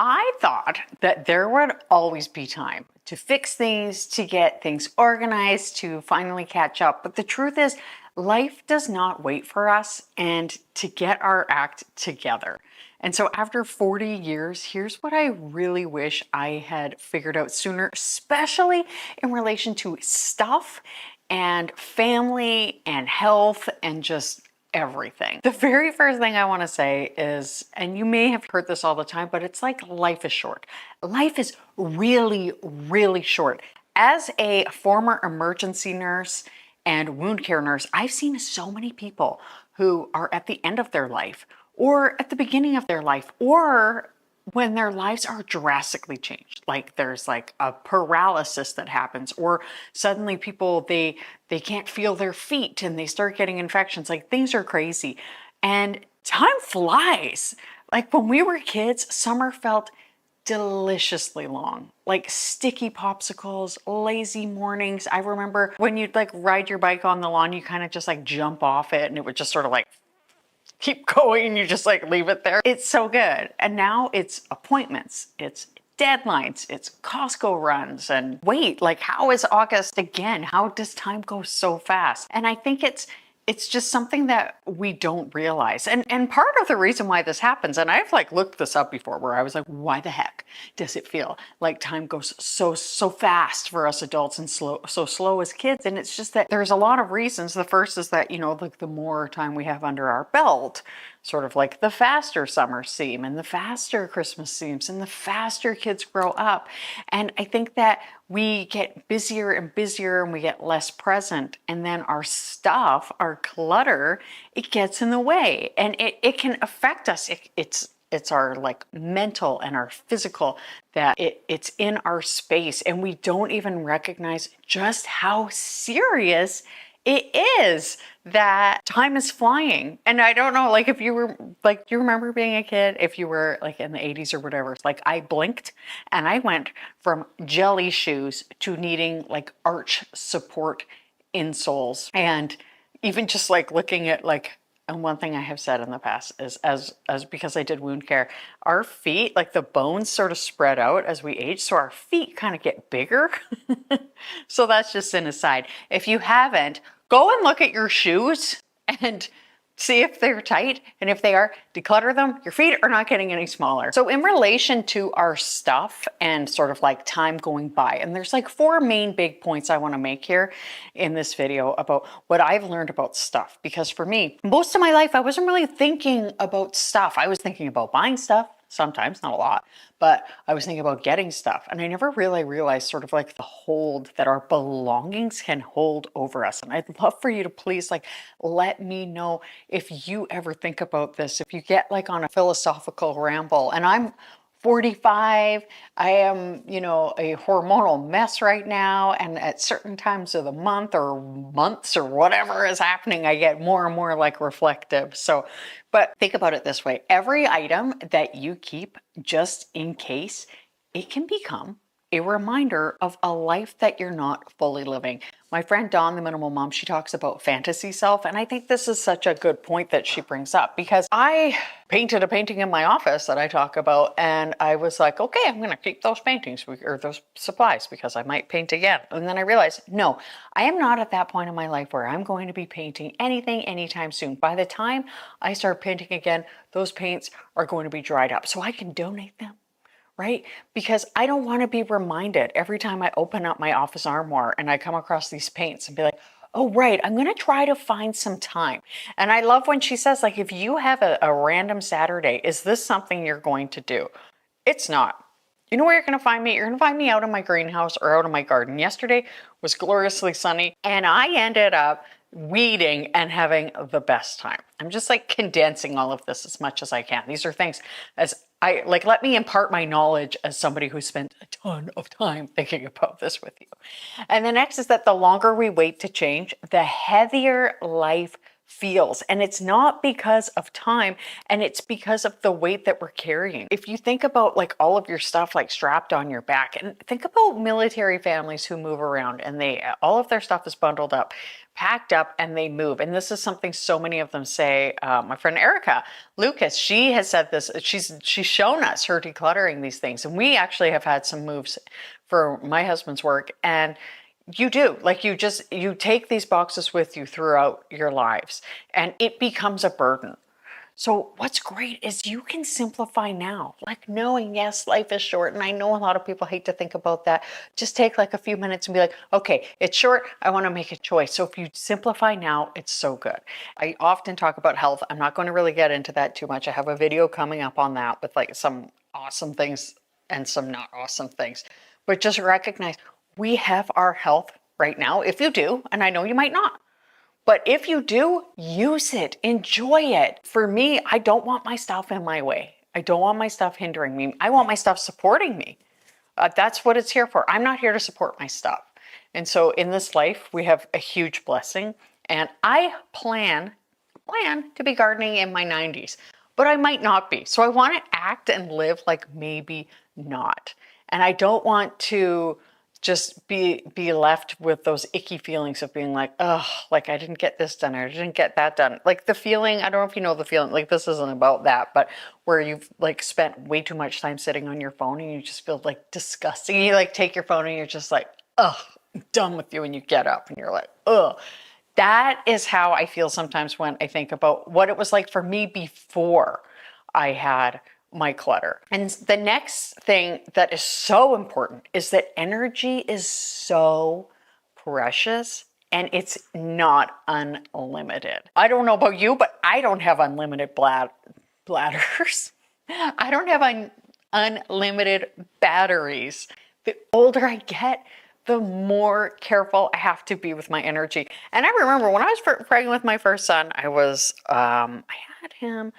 I thought that there would always be time to fix things, to get things organized, to finally catch up. But the truth is, life does not wait for us and to get our act together. And so after 40 years, here's what I really wish I had figured out sooner, especially in relation to stuff and family and health and just everything. The very first thing I want to say is, and you may have heard this all the time, but it's like life is short. Life is really, really short. As a former emergency nurse and wound care nurse, I've seen so many people who are at the end of their life or at the beginning of their life or when their lives are drastically changed, like there's like a paralysis that happens, or suddenly people they can't feel their feet and they start getting infections. Like things are crazy and time flies. Like when we were kids, summer felt deliciously long, like sticky popsicles, lazy mornings. I remember when you'd like ride your bike on the lawn, you kind of just like jump off it and it would just sort of like keep going and you just like leave it there. It's so good. And now it's appointments, it's deadlines, it's Costco runs, and wait, like how is August again? How does time go so fast? And I think it's just something that we don't realize. And part of the reason why this happens, and I've like looked this up before where I was like, why the heck does it feel like time goes so fast for us adults and so slow as kids? And it's just that there's a lot of reasons. The first is that, you know, like the more time we have under our belt, sort of like the faster summers seem and the faster Christmas seems and the faster kids grow up. And I think that we get busier and busier and we get less present. And then our stuff, our clutter, it gets in the way and it can affect us. It's our like mental and our physical that it's in our space and we don't even recognize just how serious it is that time is flying. And I don't know, like if you were like, do you remember being a kid? If you were like in the 80s or whatever, it's like I blinked and I went from jelly shoes to needing like arch support insoles. And even just like looking at like, and one thing I have said in the past is as because I did wound care, our feet, like the bones sort of spread out as we age. So our feet kind of get bigger. So that's just an aside. If you haven't, go and look at your shoes and see if they're tight. And if they are, declutter them. Your feet are not getting any smaller. So in relation to our stuff and sort of like time going by, and there's like 4 main big points I want to make here in this video about what I've learned about stuff. Because for me, most of my life, I wasn't really thinking about stuff. I was thinking about buying stuff. Sometimes, not a lot, but I was thinking about getting stuff. And I never really realized sort of like the hold that our belongings can hold over us. And I'd love for you to please like let me know if you ever think about this, if you get like on a philosophical ramble. And I'm 45, I am, you know, a hormonal mess right now. And at certain times of the month or months or whatever is happening, I get more and more like reflective. So, but think about it this way. Every item that you keep just in case, it can become a reminder of a life that you're not fully living. My friend Dawn, the minimal mom, she talks about fantasy self. And I think this is such a good point that she brings up because I painted a painting in my office that I talk about. And I was like, okay, I'm going to keep those paintings or those supplies because I might paint again. And then I realized, no, I am not at that point in my life where I'm going to be painting anything anytime soon. By the time I start painting again, those paints are going to be dried up so I can donate them. Right? Because I don't want to be reminded every time I open up my office armoire and I come across these paints and be like, oh, right, I'm going to try to find some time. And I love when she says, like, if you have a random Saturday, is this something you're going to do? It's not. You know where you're going to find me? You're going to find me out in my greenhouse or out in my garden. Yesterday was gloriously sunny and I ended up weeding and having the best time. I'm just like condensing all of this as much as I can. These are things as I like, let me impart my knowledge as somebody who spent a ton of time thinking about this with you. And the next is that the longer we wait to change, the heavier life feels. And it's not because of time, and it's because of the weight that we're carrying. If you think about like all of your stuff like strapped on your back, and think about military families who move around and all of their stuff is bundled up. packed up and they move. And this is something so many of them say. My friend Erica Lucas, she has said this. She's shown us her decluttering these things. And we actually have had some moves for my husband's work. And you do, like, you take these boxes with you throughout your lives and it becomes a burden. So what's great is you can simplify now, like knowing, yes, life is short. And I know a lot of people hate to think about that. Just take like a few minutes and be like, okay, it's short. I want to make a choice. So if you simplify now, it's so good. I often talk about health. I'm not going to really get into that too much. I have a video coming up on that with like some awesome things and some not awesome things. But just recognize we have our health right now. If you do, and I know you might not. But if you do, use it, enjoy it. For me, I don't want my stuff in my way. I don't want my stuff hindering me. I want my stuff supporting me. That's what it's here for. I'm not here to support my stuff. And so in this life, we have a huge blessing. And I plan to be gardening in my 90s, but I might not be. So I want to act and live like maybe not. And I don't want to just be left with those icky feelings of being like, oh, like I didn't get this done or I didn't get that done. Like the feeling, I don't know if you know the feeling, like this isn't about that, but where you've like spent way too much time sitting on your phone and you just feel like disgusting. You like take your phone and you're just like, oh, I'm done with you. And you get up and you're like, oh. That is how I feel sometimes when I think about what it was like for me before I had my clutter. And the next thing that is so important is that energy is so precious and it's not unlimited. I don't know about you, but I don't have unlimited bladders. I don't have unlimited batteries. The older I get, the more careful I have to be with my energy. And I remember when I was pregnant with my first son, I had him,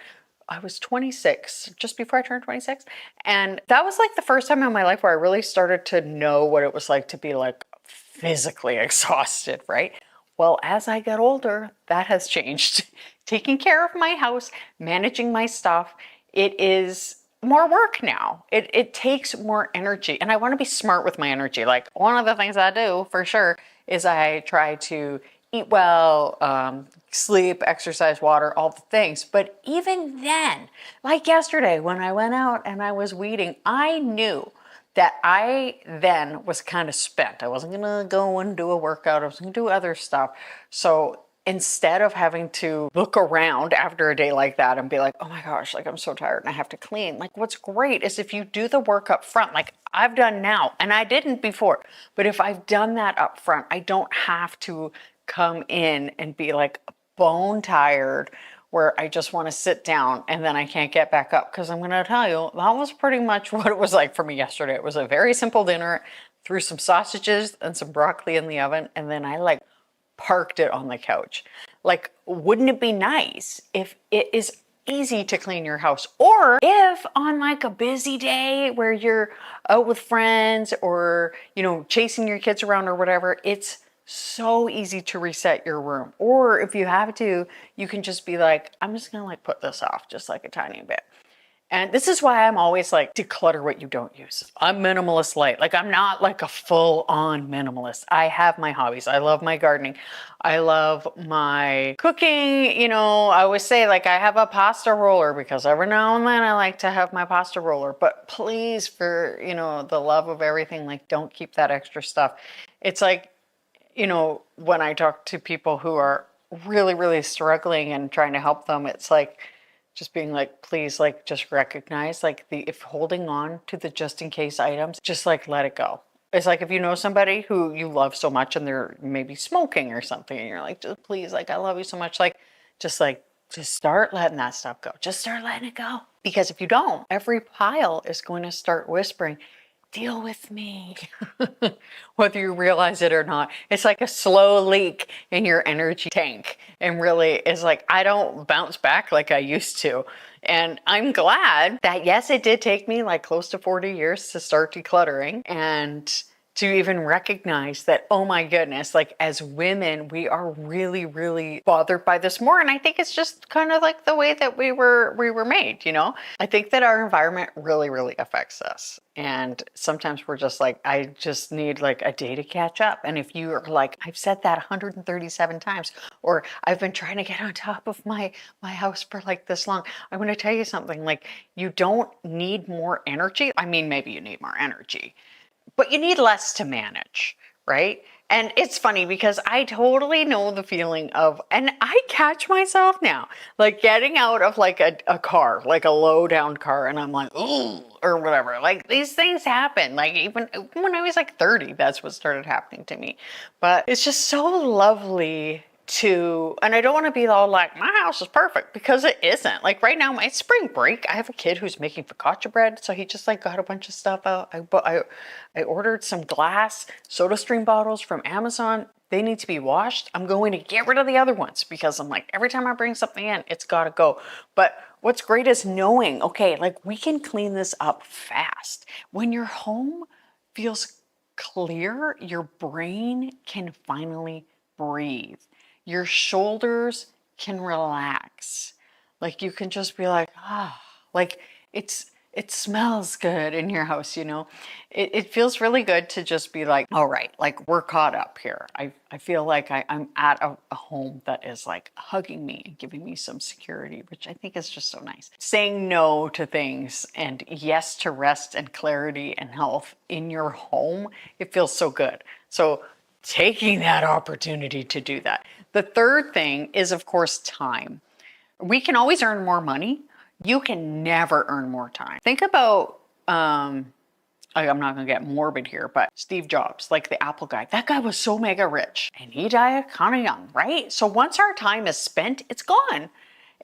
I was 26, just before I turned 26. And that was like the first time in my life where I really started to know what it was like to be like physically exhausted, right? Well, as I got older, that has changed. Taking care of my house, managing my stuff, it is more work now. It takes more energy. And I want to be smart with my energy. Like one of the things I do for sure is I try to eat well, sleep, exercise, water, all the things. But even then, like yesterday when I went out and I was weeding, I knew that I then was kind of spent. I wasn't going to go and do a workout. I was going to do other stuff. So instead of having to look around after a day like that and be like, oh my gosh, like I'm so tired and I have to clean. Like what's great is if you do the work up front, like I've done now, and I didn't before, but if I've done that up front, I don't have to come in and be like bone tired where I just want to sit down and then I can't get back up. Because I'm going to tell you, that was pretty much what it was like for me yesterday. It was a very simple dinner, threw some sausages and some broccoli in the oven, and then I like parked it on the couch. Like, wouldn't it be nice if it is easy to clean your house? Or if on like a busy day where you're out with friends or, you know, chasing your kids around or whatever, it's so easy to reset your room. Or if you have to, you can just be like, I'm just gonna like put this off just like a tiny bit. And this is why I'm always like, declutter what you don't use. I'm minimalist light. Like I'm not like a full on minimalist. I have my hobbies. I love my gardening. I love my cooking. You know, I always say like I have a pasta roller because every now and then I like to have my pasta roller. But please, for, you know, the love of everything, like don't keep that extra stuff. It's like, you know, when I talk to people who are really, really struggling and trying to help them, it's like, just being like, please, like, just recognize, like, if holding on to the just in case items, just like let it go. It's like if you know somebody who you love so much and they're maybe smoking or something, and you're like, just please, like, I love you so much, just start letting that stuff go. Just start letting it go. Because if you don't, every pile is going to start whispering, deal with me, whether you realize it or not. It's like a slow leak in your energy tank. And really, it's like, I don't bounce back like I used to. And I'm glad that, yes, it did take me like close to 40 years to start decluttering. And to even recognize that, oh my goodness, like as women, we are really, really bothered by this more. And I think it's just kind of like the way that we were made, you know? I think that our environment really, really affects us. And sometimes we're just like, I just need like a day to catch up. And if you are like, I've said that 137 times, or I've been trying to get on top of my house for like this long, I'm going to tell you something, like you don't need more energy. I mean, maybe you need more energy, but you need less to manage, right? And it's funny because I totally know the feeling of, and I catch myself now, like getting out of like a car, like a low down car, and I'm like, ooh, or whatever. Like these things happen. Like even when I was like 30, that's what started happening to me. But it's just so lovely to, and I don't want to be all like, my house is perfect, because it isn't. Like right now, my spring break, I have a kid who's making focaccia bread, so he just like got a bunch of stuff out. I ordered some glass soda stream bottles from Amazon. They need to be washed. I'm going to get rid of the other ones because I'm like, every time I bring something in, it's got to go. But what's great is knowing, okay, like we can clean this up fast. When your home feels clear, your brain can finally breathe. Your shoulders can relax. Like you can just be like, ah, like it smells good in your house, you know? It feels really good to just be like, all right, like we're caught up here. I feel like I'm at a home that is like hugging me and giving me some security, which I think is just so nice. Saying no to things and yes to rest and clarity and health in your home, it feels so good. So taking that opportunity to do that. The third thing is, of course, time. We can always earn more money. You can never earn more time. Think about, I'm not going to get morbid here, but Steve Jobs, like the Apple guy, that guy was so mega rich and he died kind of young, right? So once our time is spent, it's gone.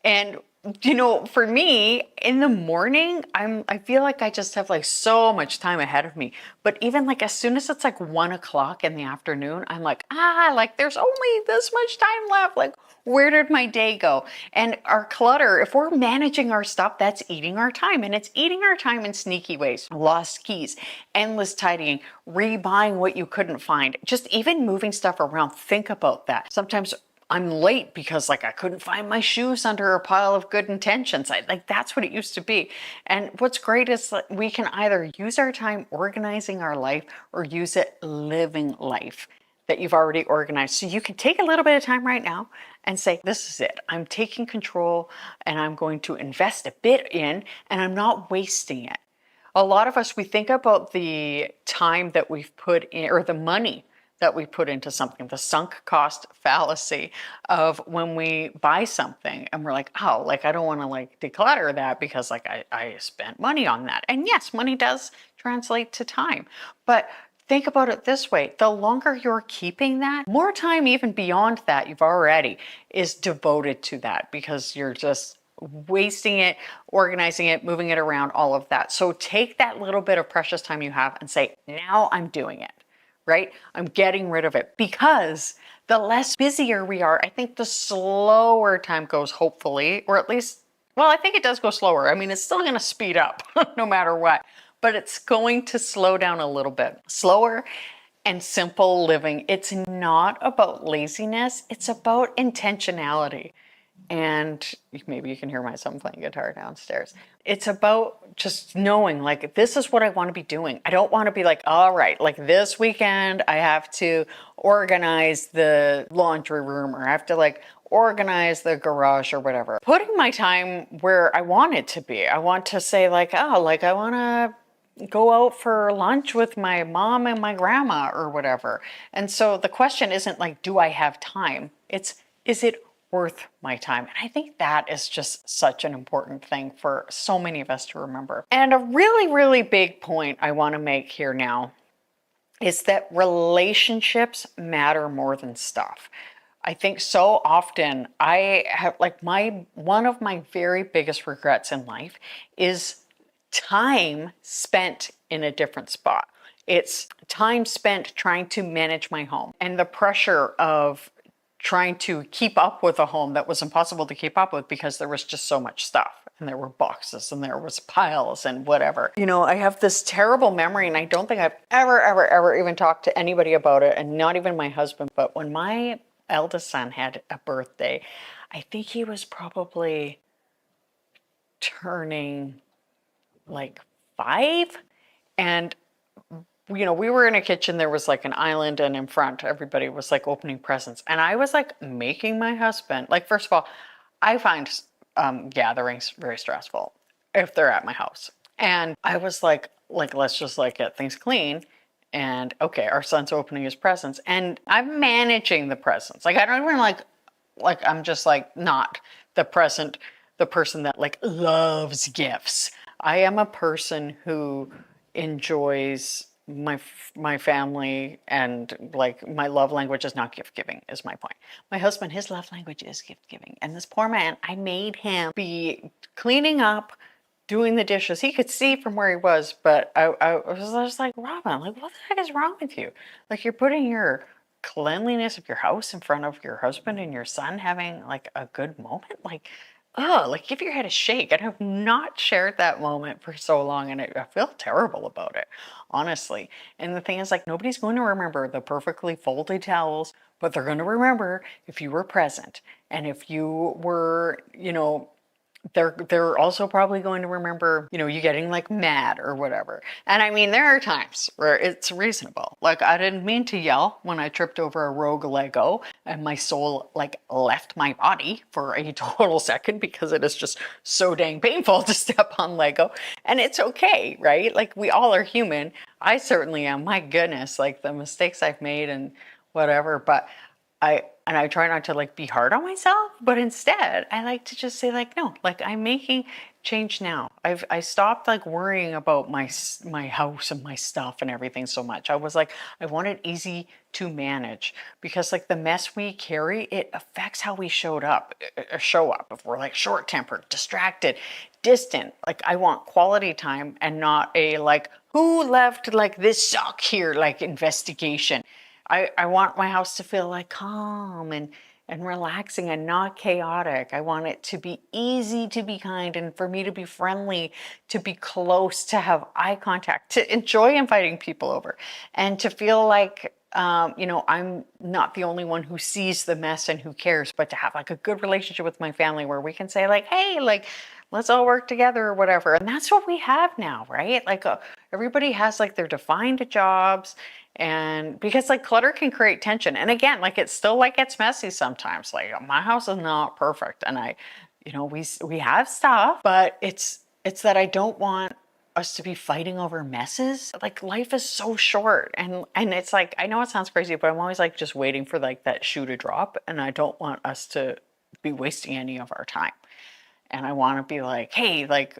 And you know, for me in the morning, I feel like I just have like so much time ahead of me. But even like as soon as it's like 1 o'clock in the afternoon, I'm like, like there's only this much time left. Like, where did my day go? And our clutter, if we're managing our stuff, that's eating our time. And it's eating our time in sneaky ways. Lost keys, endless tidying, rebuying what you couldn't find, just even moving stuff around. Think about that. Sometimes I'm late because like I couldn't find my shoes under a pile of good intentions. Like that's what it used to be. And what's great is that we can either use our time organizing our life or use it living life that you've already organized. So you can take a little bit of time right now and say, this is it. I'm taking control and I'm going to invest a bit in, and I'm not wasting it. A lot of us, we think about the time that we've put in, or the money that we put into something, the sunk cost fallacy of when we buy something and we're like, oh, like I don't want to like declutter that because like I spent money on that. And yes, money does translate to time. But think about it this way, the longer you're keeping that, more time even beyond that you've already is devoted to that because you're just wasting it, organizing it, moving it around, all of that. So take that little bit of precious time you have and say, now I'm doing it. Right? I'm getting rid of it, because the less busier we are, I think the slower time goes, hopefully, or at least, well, I think it does go slower. I mean, it's still going to speed up no matter what, but it's going to slow down a little bit. Slower and simple living. It's not about laziness. It's about intentionality. And maybe you can hear my son playing guitar downstairs. It's about just knowing, like, this is what I want to be doing. I don't want to be like, all right, like this weekend, I have to organize the laundry room, or I have to like organize the garage or whatever. Putting my time where I want it to be. I want to say like, oh, like I want to go out for lunch with my mom and my grandma or whatever. And so the question isn't like, do I have time? It's, is it worth my time? And I think that is just such an important thing for so many of us to remember. And a really, really big point I want to make here now is that relationships matter more than stuff. I think so often I have like one of my very biggest regrets in life is time spent in a different spot. It's time spent trying to manage my home and the pressure of trying to keep up with a home that was impossible to keep up with because there was just so much stuff and there were boxes and there was piles and whatever. You know, I have this terrible memory and I don't think I've ever even talked to anybody about it, and not even my husband, but when my eldest son had a birthday, I think he was probably turning like 5, and you know, we were in a kitchen, there was like an island, and in front everybody was like opening presents, and I was like making my husband, like, first of all, I find gatherings very stressful if they're at my house, and I was like let's just like get things clean. And okay, our son's opening his presents and I'm managing the presents, like I don't even like I'm just like not the person that like loves gifts. I am a person who enjoys my family, and like my love language is not gift giving is my point. My husband, his love language is gift giving, and this poor man, I made him be cleaning up, doing the dishes. He could see from where he was, but I was just like, Robyn, like, what the heck is wrong with you? Like, you're putting your cleanliness of your house in front of your husband and your son having like a good moment. Like, oh, like give your head a shake. And I've not shared that moment for so long, and I feel terrible about it, honestly. And the thing is, like, nobody's going to remember the perfectly folded towels, but they're going to remember if you were present and if you were, you know, they're also probably going to remember, you know, you getting like mad or whatever. And I mean, there are times where it's reasonable. Like, I didn't mean to yell when I tripped over a rogue Lego and my soul like left my body for a total second because it is just so dang painful to step on Lego. And it's okay, right? Like, we all are human. I certainly am. My goodness, like the mistakes I've made and whatever. But I try not to like be hard on myself, but instead I like to just say like, no, like I'm making change now. I stopped like worrying about my house and my stuff and everything so much. I was like, I want it easy to manage, because like the mess we carry, it affects how we show up. If we're like short-tempered, distracted, distant, like I want quality time and not a like, who left like this sock here, like investigation. I want my house to feel like calm and relaxing and not chaotic. I want it to be easy to be kind and for me to be friendly, to be close, to have eye contact, to enjoy inviting people over, and to feel like, you know, I'm not the only one who sees the mess and who cares, but to have like a good relationship with my family where we can say like, hey, like, let's all work together or whatever. And that's what we have now, right? Like everybody has like their defined jobs, and because like clutter can create tension. And again, like it's still like it's messy sometimes. Like my house is not perfect, and you know, we have stuff, but it's that I don't want us to be fighting over messes. Like life is so short, and it's like, I know it sounds crazy, but I'm always like just waiting for like that shoe to drop, and I don't want us to be wasting any of our time. And I want to be like, hey, like,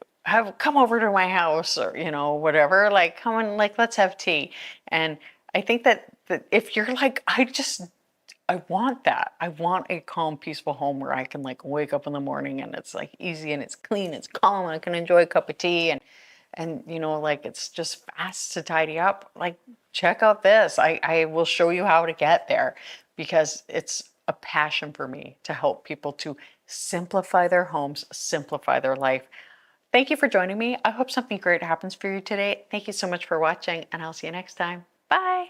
come over to my house, or you know, whatever, like come and like let's have tea. And I think that if you're like, I want that. I want a calm, peaceful home where I can like wake up in the morning and it's like easy and it's clean, it's calm, and I can enjoy a cup of tea, and you know, like it's just fast to tidy up. Like, check out this. I will show you how to get there, because it's a passion for me to help people to simplify their homes, simplify their life. Thank you for joining me. I hope something great happens for you today. Thank you so much for watching, and I'll see you next time. Bye.